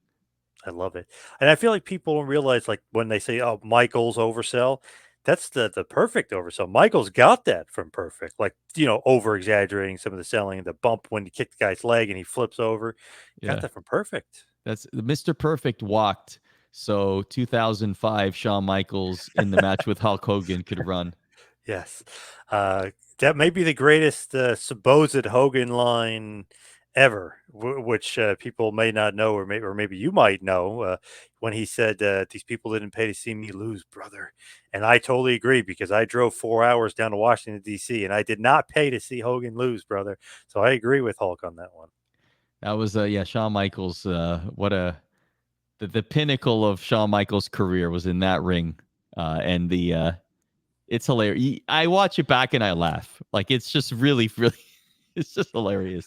I love it. And I feel like people don't realize, like, when they say, "Oh, Michael's oversell," that's the perfect oversell. Michael's got that from Perfect, like, over exaggerating some of the selling, the bump when you kick the guy's leg and he flips over. Got Yeah. that from Perfect. That's Mr. Perfect walked. So 2005 Shawn Michaels in the match with Hulk Hogan could run. Yes. That may be the greatest supposed Hogan line ever, which people may not know, or maybe you might know, when he said, "These people didn't pay to see me lose, brother." And I totally agree because I drove 4 hours down to Washington, D.C., and I did not pay to see Hogan lose, brother. So I agree with Hulk on that one. That was Shawn Michaels. What a the pinnacle of Shawn Michaels' career was in that ring, and it's hilarious. I watch it back and I laugh. Like it's just really, really, it's just hilarious.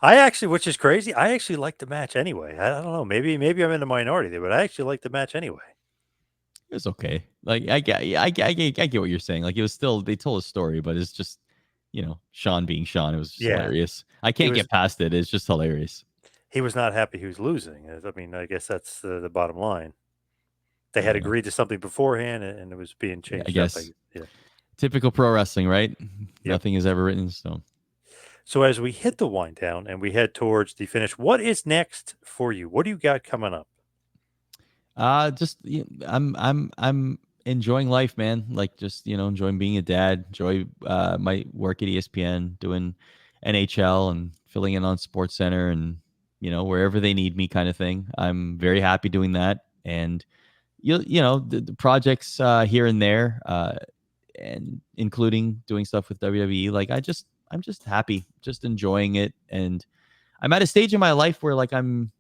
I actually, which is crazy, I actually like the match anyway. I don't know, maybe I'm in the minority there, but I actually like the match anyway. It was okay. Like I get what you're saying. Like it was still they told a story, but it's just Shawn being Shawn. It was just Yeah, hilarious. I he can't was get past it. It's just hilarious. he was not happy he was losing. I mean, I guess that's the bottom line. They had Yeah, agreed to something beforehand, and it was being yeah. I changed up. guess Yeah. typical pro wrestling, right? Yep. Nothing is ever written in stone. So as we hit the wind down and we head towards the finish, what is next for you? What do you got coming up? Just I'm enjoying life, man. Like just enjoying being a dad. Enjoy my work at ESPN, doing NHL and filling in on Sports Center and wherever they need me, kind of thing. I'm very happy doing that, and the projects here and there, and including doing stuff with WWE. Like I'm just happy, just enjoying it, and I'm at a stage in my life where like I'm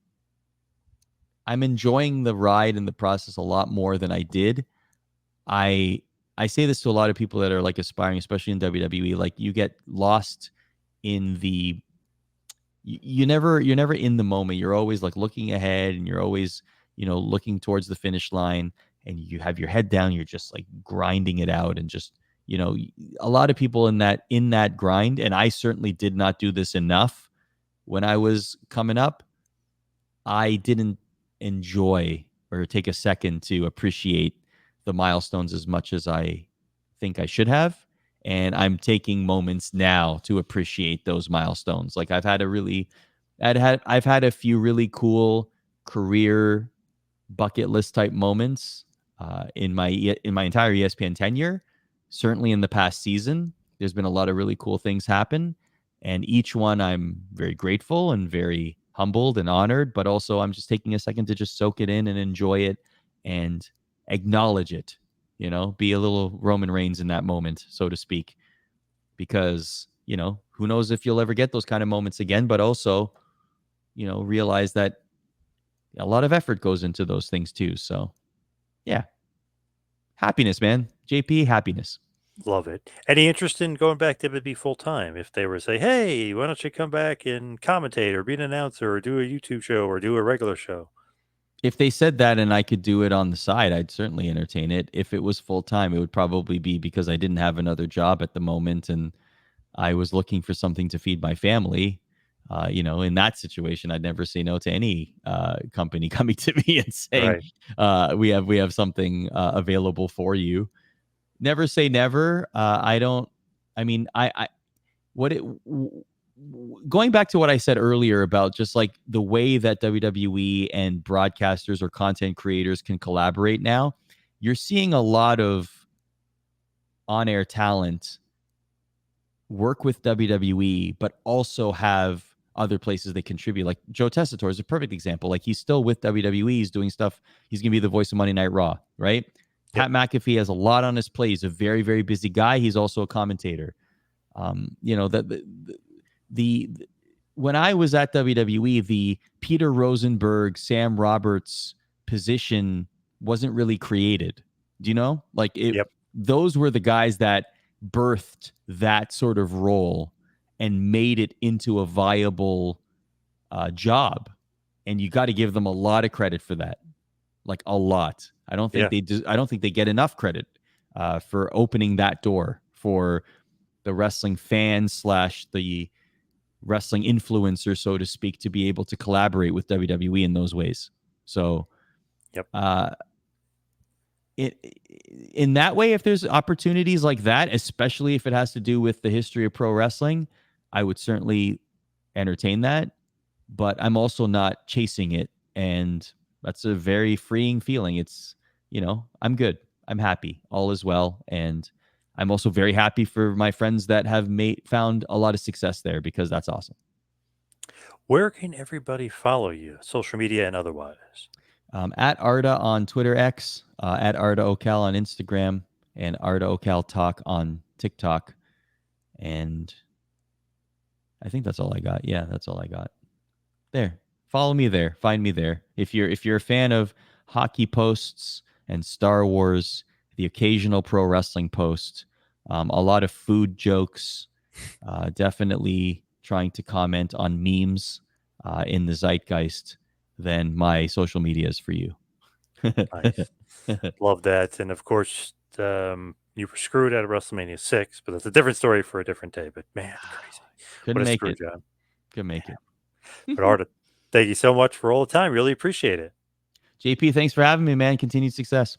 enjoying the ride and the process a lot more than I did. I I say this to a lot of people that are like aspiring, especially in WWE. Like you get lost in the you're never in the moment. You're always like looking ahead and you're always, looking towards the finish line and you have your head down, you're just like grinding it out and just, a lot of people in that grind, and I certainly did not do this enough when I was coming up. I didn't enjoy or take a second to appreciate the milestones as much as I think I should have. And I'm taking moments now to appreciate those milestones. Like I've had a few really cool career bucket list type moments in my entire ESPN tenure. Certainly in the past season, there's been a lot of really cool things happen, and each one I'm very grateful and very humbled and honored, but also I'm just taking a second to just soak it in and enjoy it and acknowledge it. Be a little Roman Reigns in that moment, so to speak, because who knows if you'll ever get those kind of moments again, but also realize that a lot of effort goes into those things too. So yeah, happiness, man. JP, happiness. Love it. Any interest in going back to WWE full time? If they were to say, "Hey, why don't you come back and commentate, or be an announcer, or do a YouTube show, or do a regular show?" If they said that and I could do it on the side, I'd certainly entertain it. If it was full time, it would probably be because I didn't have another job at the moment and I was looking for something to feed my family. In that situation, I'd never say no to any company coming to me and saying, Right. "We have something available for you." Never say never. I don't. I mean, I what it. Going back to what I said earlier about just like the way that WWE and broadcasters or content creators can collaborate now, you're seeing a lot of on-air talent work with WWE, but also have other places they contribute. Like Joe Tessitore is a perfect example. Like he's still with WWE, he's doing stuff. He's gonna be the voice of Monday Night Raw, right? Yep. Pat McAfee has a lot on his plate. He's a very, very busy guy. He's also a commentator. The when I was at WWE, the Peter Rosenberg, Sam Roberts position wasn't really created. Do you know? Like it, Yep. those were the guys that birthed that sort of role and made it into a viable job. And you got to give them a lot of credit for that, like a lot. I don't think Yeah. they do. I don't think they get enough credit for opening that door for the wrestling fans slash the wrestling influencer, so to speak, to be able to collaborate with WWE in those ways. So, Yep. it, in that way, if there's opportunities like that, especially if it has to do with the history of pro wrestling, I would certainly entertain that. But I'm also not chasing it. And that's a very freeing feeling. It's, I'm good. I'm happy. All is well. And I'm also very happy for my friends that have found a lot of success there because that's awesome. Where can everybody follow you, social media and otherwise? At Arda on Twitter X, at Arda Ocal on Instagram, and Arda Ocal Talk on TikTok. And I think that's all I got. Yeah, that's all I got. There. Follow me there. Find me there. If you're a fan of hockey posts and Star Wars, the occasional pro wrestling post, a lot of food jokes, definitely trying to comment on memes in the zeitgeist, then my social media is for you. Nice. Love that. And of course, you were screwed out of WrestleMania 6, but that's a different story for a different day. But man, crazy. What Couldn't a make screw it. job. Couldn't make it. But Arda, thank you so much for all the time. Really appreciate it. JP, thanks for having me, man. Continued success.